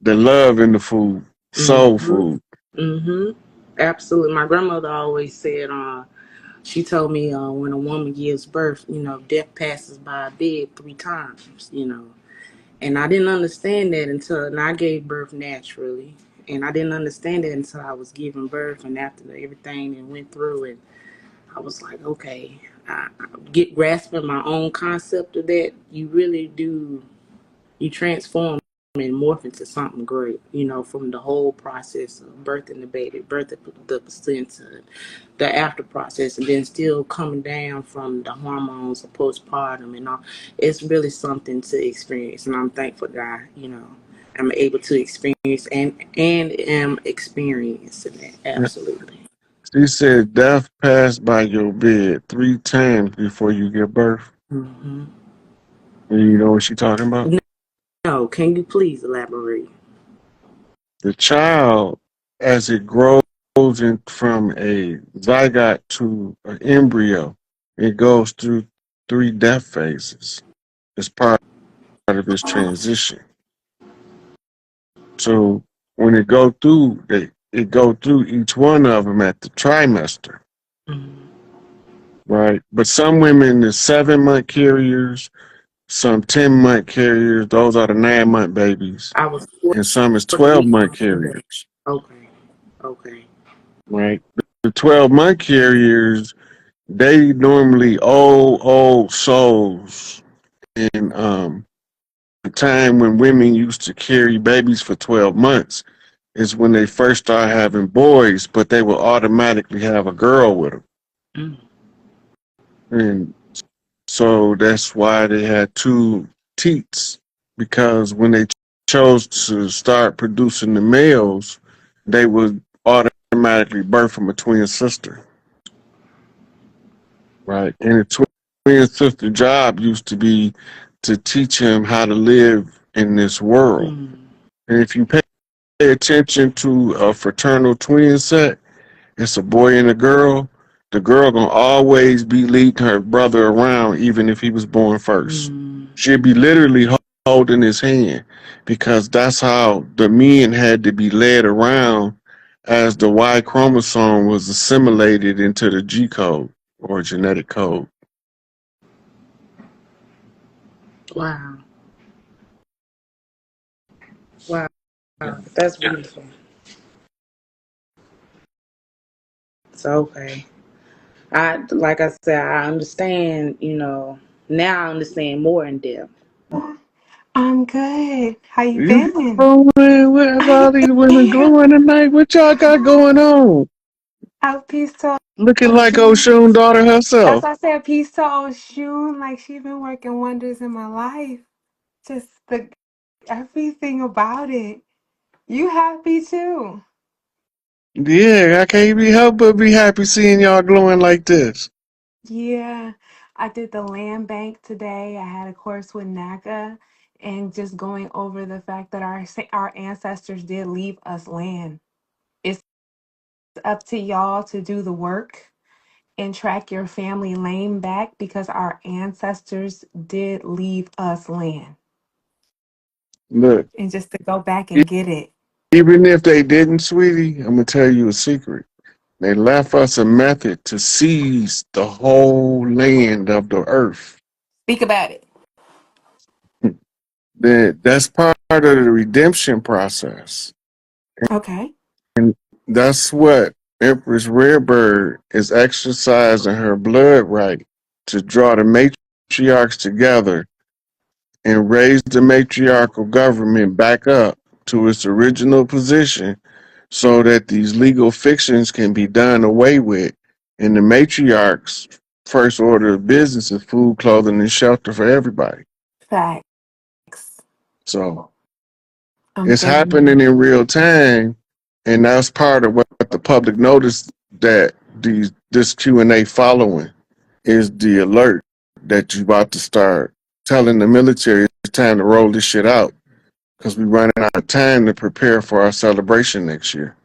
the love in the food, soul Mm-hmm. food. Mm-hmm. Absolutely. My grandmother always said, she told me, when a woman gives birth, death passes by a bed 3 times, And I didn't understand that and I gave birth naturally. And I didn't understand it until I was giving birth and after everything and went through it. I was like, okay, I get grasping my own concept of that. You really do, you transform and morph into something great, from the whole process of birthing the baby, birthing the placenta, the after process, and then still coming down from the hormones of postpartum and all. It's really something to experience, and I'm thankful that I'm able to experience and am experiencing it. Absolutely. She said death passed by your bed 3 times before you give birth. Hmm. And you know what she talking about? No, can you please elaborate? The child, as it grows from a zygote to an embryo, it goes through 3 death phases. It's part of its transition. So when it go through each one of them at the trimester, Hmm. right? But some women is 7 month carriers, some 10 month carriers. Those are the 9 month babies, I was and some is 40 weeks 12 month on Sunday. carriers, Okay. Okay. right? The 12 month carriers, they normally old souls, and the time when women used to carry babies for 12 months is when they first start having boys, but they will automatically have a girl with them. Mm. And so that's why they had two teats, because when they chose to start producing the males, they would automatically birth from a twin sister, right? And the twin sister job used to be to teach him how to live in this world. Mm. And if you pay attention to a fraternal twin set, it's a boy and a girl. The girl gonna always be leading her brother around, even if he was born first. Mm. She'll be literally holding his hand, because that's how the men had to be led around as the Y chromosome was assimilated into the G code or genetic code. Wow. Wow. That's beautiful. So okay. Like I said, I understand, now I understand more in depth. I'm good. How you You been? glowing? Where's I all these women am. glowing tonight? What y'all got going on? Out peace to Looking like Oshun. Oshun daughter That's herself. why I said peace to Oshun. Like she been working wonders in my life. Just the everything about it. You happy too? Yeah, I can't be helped but be happy seeing y'all glowing like this. Yeah. I did the land bank today. I had a course with NACA and just going over the fact that our ancestors did leave us land. It's up to y'all to do the work and track your family lane back because our ancestors did leave us land. Look, And just to go back e- and get it. even if they didn't, sweetie, I'm gonna tell you a secret. They left us a method to seize the whole land of the earth. Speak about it. That's part of the redemption process. Okay. And that's what Empress Rarebird is exercising her blood right to draw the matriarchs together and raise the matriarchal government back up to its original position, so that these legal fictions can be done away with, and the matriarch's first order of business is food, clothing, and shelter for everybody. Facts. So I'm it's feeling happening in real time, and that's part of what the public noticed, that this Q&A following is the alert that you about to start telling the military it's time to roll this shit out, because we're running out of time to prepare for our celebration next year.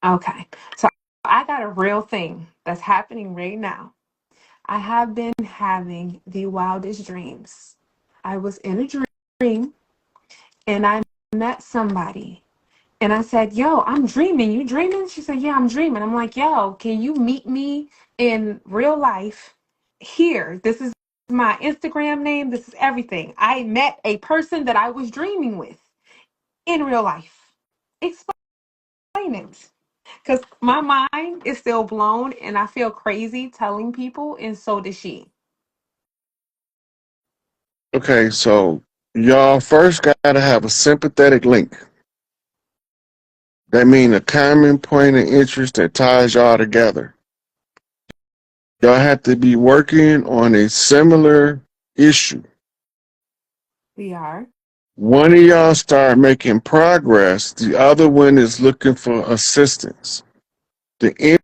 it. Okay. So I got a real thing that's happening right now. I have been having the wildest dreams. I was in a dream and I met somebody. And I said, yo, I'm dreaming. You dreaming? She said, yeah, I'm dreaming. I'm like, yo, can you meet me in real life here? This is my Instagram name. This is everything. I met a person that I was dreaming with in real life. Explain it. Because my mind is still blown and I feel crazy telling people, and so does she. Okay, so y'all first got to have a sympathetic link. That means a common point of interest that ties y'all together. Y'all have to be working on a similar issue. We are. One of y'all start making progress, the other one is looking for assistance. The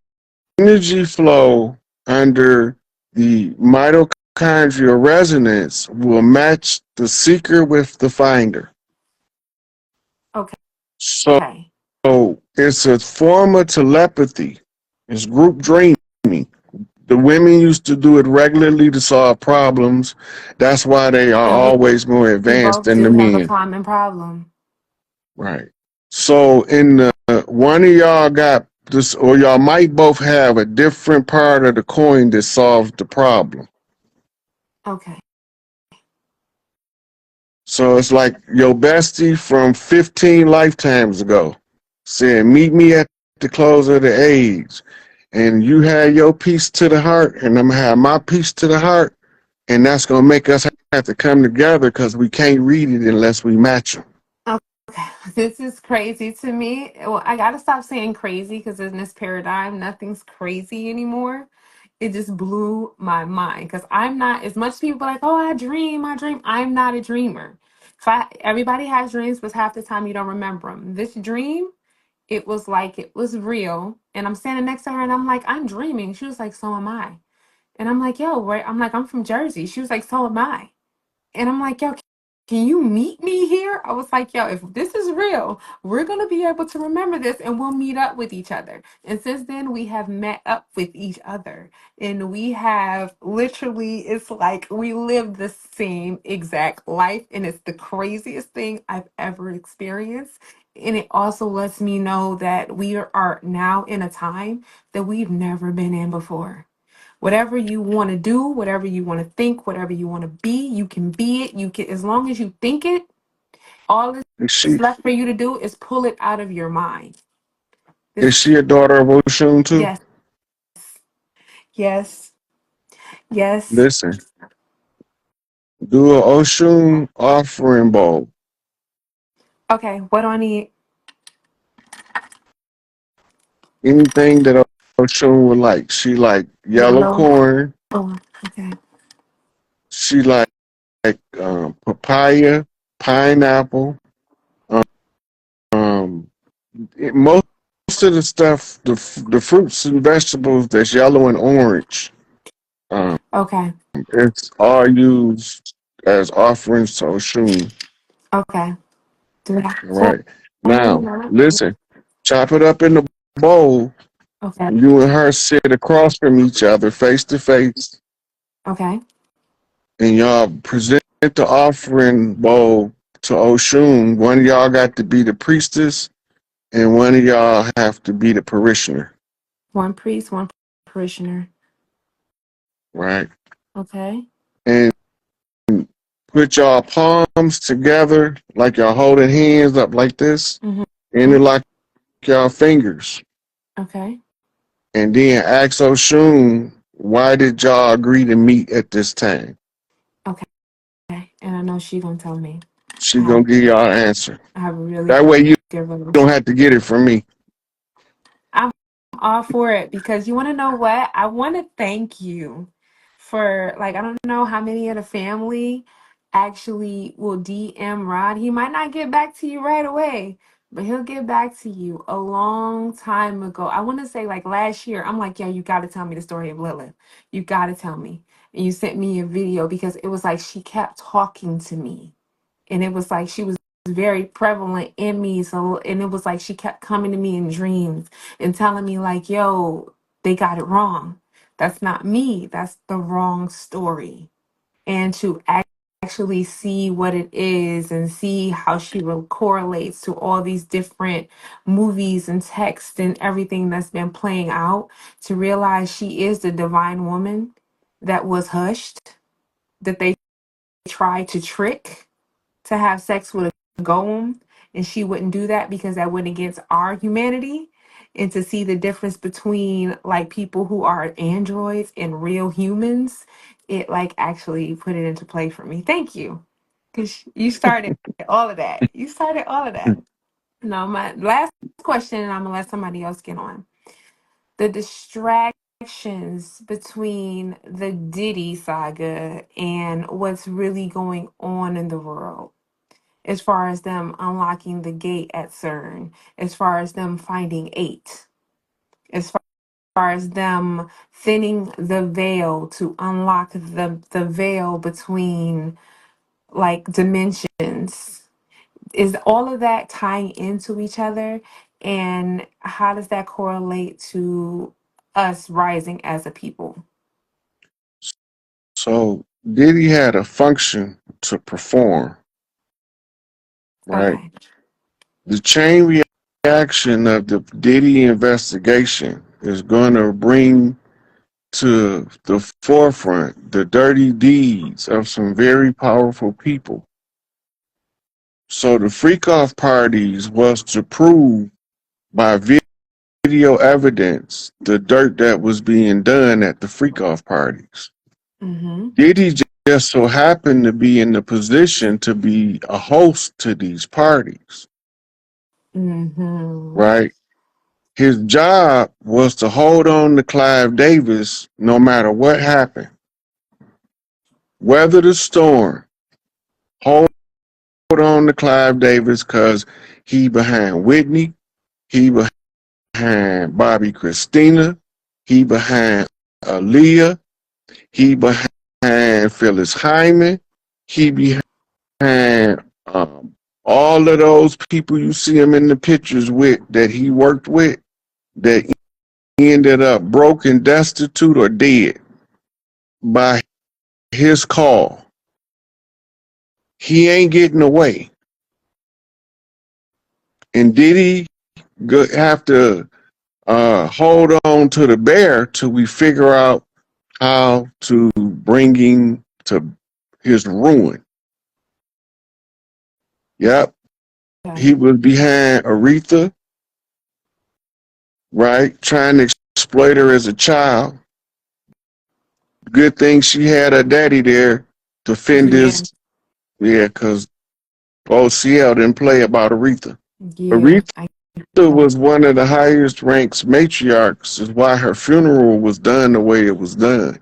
energy flow under the mitochondrial resonance will match the seeker with the finder. Okay. So it's a form of telepathy. It's group dreaming. The women used to do it regularly to solve problems. That's why they are And always more we advanced both than the do have a men. common problem. Right. So in the one of y'all got this, or y'all might both have a different part of the coin that solves the problem. Okay. So it's like your bestie from 15 lifetimes ago said, meet me at the close of the age. And you had your piece to the heart, and I'm going to have my piece to the heart. And that's going to make us have to come together because we can't read it unless we match them. Okay. This is crazy to me. Well, I gotta stop saying crazy because in this paradigm, nothing's crazy anymore. It just blew my mind because I'm not as much people like, oh, I dream, I dream. I'm not a dreamer. If everybody has dreams, but half the time you don't remember them. This dream, it was like it was real. And I'm standing next to her and I'm like, I'm dreaming. She was like, so am I. And I'm like, yo, where? I'm like, I'm from Jersey. She was like, so am I. And I'm like, yo, can you meet me here? I was like, yo, if this is real, we're going to be able to remember this and we'll meet up with each other. And since then, we have met up with each other. And we have literally, it's like we live the same exact life. And it's the craziest thing I've ever experienced. And it also lets me know that we are now in a time that we've never been in before. Whatever you want to do, whatever you want to think, whatever you want to be, you can be it. You can, as long as you think it, all Is that's she, left for you to do is pull it out of your mind. This, is she a daughter of Oshun too? yes, yes, yes. Listen, do an Oshun offering bowl. Okay, what do I need? Anything that Oshun would like. She like yellow Yellow. corn. Oh, okay, She like papaya, pineapple. Um, most of the stuff, the fruits and vegetables that's yellow and orange, um, okay, it's all used as offerings to Oshun. okay. Do I, All so right. I need Now, that. listen, chop it up in the bowl. Okay, You and her sit across from each other, face to face, okay. and y'all present the offering bowl to Oshun. One of y'all got to be the priestess, and one of y'all have to be the parishioner. One priest, one parishioner. Right. Okay. And put y'all palms together like y'all holding hands up like this, and Mm-hmm. then like y'all fingers. Okay. And then ask Oshun, why did y'all agree to meet at this time? Okay. And I know she gonna tell me. She gonna give y'all an answer. I have a really That way you good don't relationship. have to get it from me. I'm all for it because you want to know what? I want to thank you for, like, I don't know how many of the family actually will DM Rod. He might not get back to you right away, but he'll get back to you a long time ago. I want to say like last year. I'm like, yeah, you got to tell me the story of Lilith. You got to tell me. And you sent me a video because it was like she kept talking to me. And it was like she was very prevalent in me. So, and it was like she kept coming to me in dreams and telling me, like, yo, they got it wrong. That's not me. That's the wrong story. And to actually see what it is and see how she correlates to all these different movies and texts and everything that's been playing out, to realize she is the divine woman that was hushed, that they tried to trick to have sex with a golem, and she wouldn't do that because that went against our humanity. And to see the difference between like people who are androids and real humans, it like actually put it into play for me. Thank you, because you started all of that. You started all of that. No, my last question, and I'm gonna let somebody else get on. The distractions between the Diddy saga and what's really going on in the world, as far as them unlocking the gate at CERN, as far as them finding eight, as far as them thinning the veil to unlock the veil between like dimensions. Is all of that tying into each other? And how does that correlate to us rising as a people? So Diddy had a function to perform, right? Okay. The chain reaction of the Diddy investigation is going to bring to the forefront the dirty deeds of some very powerful people. So the freak off parties was to prove by video evidence the dirt that was being done at the freak off parties. Mm-hmm. Diddy just so happened to be in the position to be a host to these parties, Mm-hmm. right? His job was to hold on to Clive Davis no matter what happened. Weather the storm. Hold on to Clive Davis because he behind Whitney, he behind Bobby Christina, he behind Aaliyah, he behind Phyllis Hyman, he behind all of those people you see him in the pictures with that he worked with that ended up broken, destitute, or dead by his call. He ain't getting away. And did he have to hold on to the bear till we figure out how to bring him to his ruin? Yep. Okay. He was behind Aretha, right? Trying to exploit her as a child. Good thing she had her daddy there to fend Yeah. his, yeah, because OCL didn't play about Aretha. Yeah. Aretha I get that. was one of the highest ranked matriarchs, is why her funeral was done the way it was done.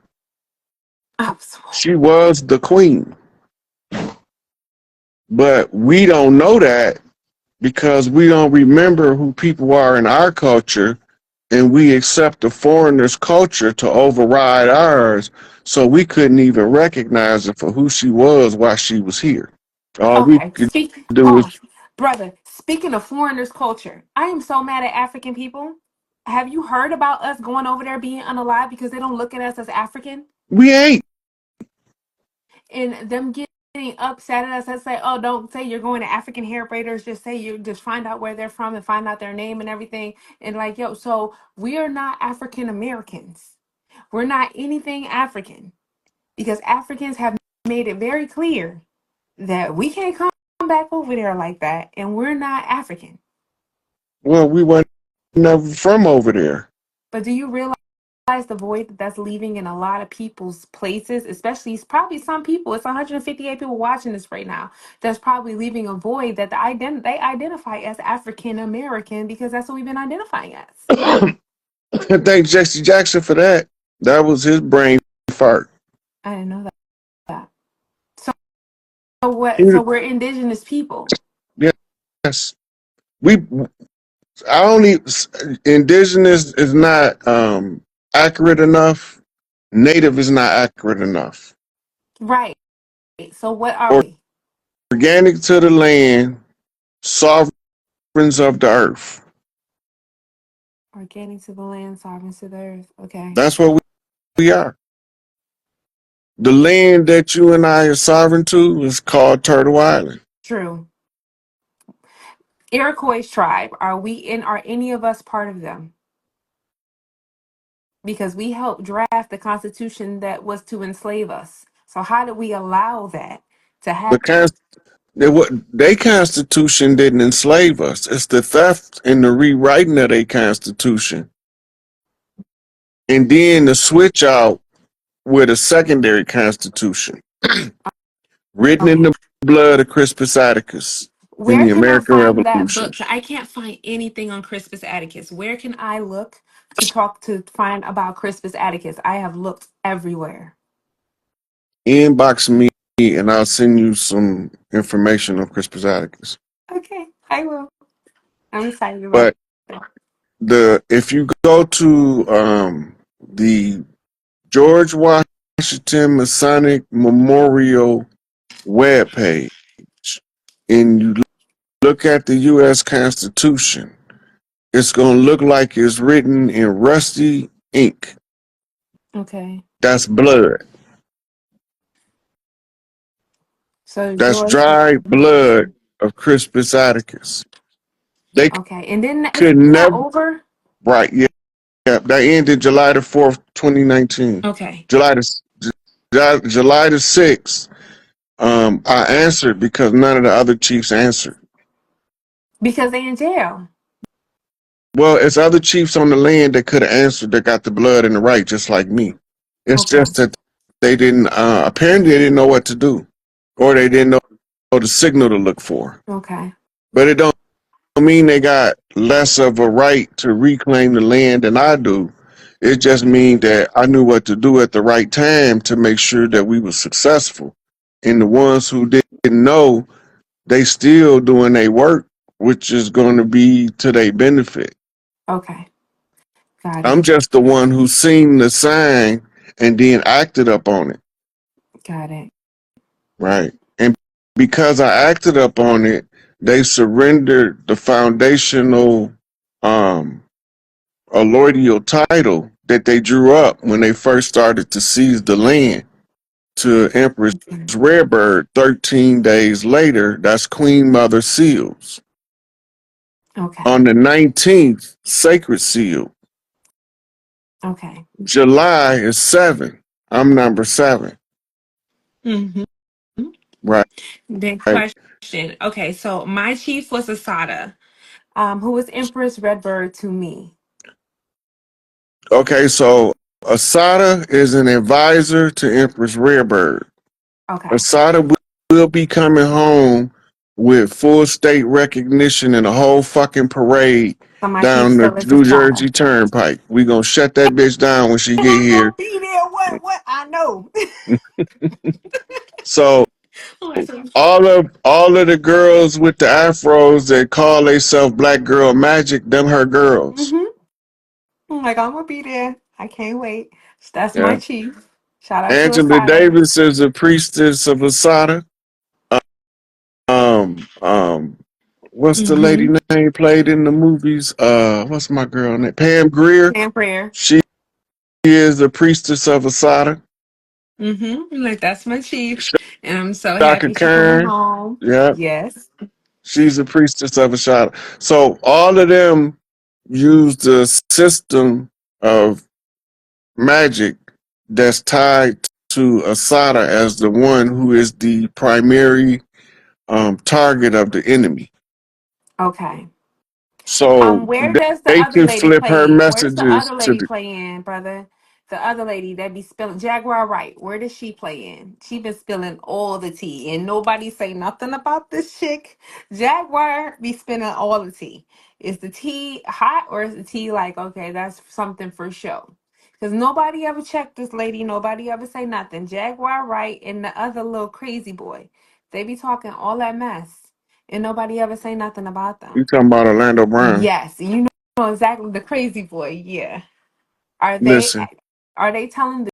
Absolutely. She was the queen. But we don't know that because we don't remember who people are in our culture and we accept the foreigner's culture to override ours. So we couldn't even recognize her for who she was while she was here. All we Okay. could do is, Pause. Brother, speaking of foreigners' culture, I am so mad at African people. Have you heard about us going over there being unalive because they don't look at us as African? we ain't. And them getting upset at us and say, oh, don't say you're going to African hair braiders, just say you just find out where they're from and find out their name and everything. And like, yo, so we are not African Americans. We're not anything African because Africans have made it very clear that we can't come back over there like that, and we're not African. Well, we weren't never from over there. But do you realize the void that's leaving in a lot of people's places, especially probably some people? It's 158 people watching this right now. That's probably leaving a void that they identify as African American because that's what we've been identifying as. Thank Jesse Jackson for that. That was his brain fart. I didn't know that. So what? He, So we're indigenous people. yes, we. I only indigenous is not accurate enough. Native is not accurate enough. Right. So what are we? Organic to the land, sovereigns of the earth. Organic to the land, sovereign to the earth. Okay. That's what we are. The land that you and I are sovereign to is called Turtle Island. True. Iroquois tribe, are we in, are any of us part of them? Because we helped draft the constitution that was to enslave us. So how did we allow that to The happen? they constitution didn't enslave us. It's the theft and the rewriting of their constitution, and then the switch out with a secondary constitution written in Okay. the blood of Crispus Attucus in Where the can I American find that Revolution. book? I can't find anything on Crispus Attucus. Where can I look to talk to find about Crispus Attucus? I have looked everywhere. Inbox me and I'll send you some information on Crispus Attucus. Okay, I will. I'm excited about But that. the if you go to the George Washington Masonic Memorial webpage and you look at the U.S. Constitution, it's going to look like it's written in rusty ink. Okay. That's blood. So That's George. dried blood of Crispus Attucus. They Okay, and then could isn't that never, over? right, yeah, yeah, that ended July the 4th, 2019. Okay, July July the 6th, I answered because none of the other chiefs answered. because they in jail. Well, it's other chiefs on the land that could have answered that got the blood and the right, just like me. It's Okay. just that they didn't, apparently, they didn't know what to do, or they didn't know the signal to look for. Okay. But it don't mean they got less of a right to reclaim the land than I do. It just means that I knew what to do at the right time to make sure that we were successful. And the ones who didn't know, they still doing their work, which is going to be to their benefit. Okay. Got I'm it. just the one who seen the sign and then acted up on it, Got it. right? And because I acted up on it, they surrendered the foundational um allodial title that they drew up when they first started to seize the land to Empress Okay. Rarebird 13 days later. That's Queen Mother Seals. Okay. On the 19th, Sacred Seal. Okay. July is 7. I'm number 7. Mm-hmm. Right. Then question. Okay, so my chief was Asada, who was Empress Redbird to me. Okay, so Asada is an advisor to Empress Rarebird. Okay. Asada will be coming home with full state recognition and a whole fucking parade So my chief down the still is New Asada. Jersey Turnpike. We gonna shut that bitch down when she And get I'm here. gonna be there. What? I know. So all of the girls with the afros that call themselves Black Girl Magic, them her girls. Mm-hmm. I'm like, I'm gonna be there. I can't wait. That's my Yeah. chief. Shout out to Angela Asada. Davis is a priestess of Asada. Um, what's the lady Mm-hmm. name played in the movies? What's my girl name? Pam Grier. And prayer. She is a priestess of Asada. Mm-hmm. I'm like, that's my chief. And I'm so Shaka happy she coming Khan. home. Yeah, Yes. she's a priestess of Asada. So all of them use the system of magic that's tied to Asada as the one who is the primary target of the enemy. Okay. So Where does the they other can lady flip her play? Where's the messages other to lady the. play in, brother? The other lady that be spilling Jaguar Wright. Where does she play in? She been spilling all the tea, and nobody say nothing about this chick. Jaguar be spilling all the tea. Is the tea hot or is the tea like okay? That's something for show. Because nobody ever checked this lady. Nobody ever say nothing. Jaguar Wright and the other little crazy boy. They be talking all that mess, and nobody ever say nothing about You them. talking about Orlando Brown? Yes, you know exactly the crazy boy. Yeah. Are they Listen, are they telling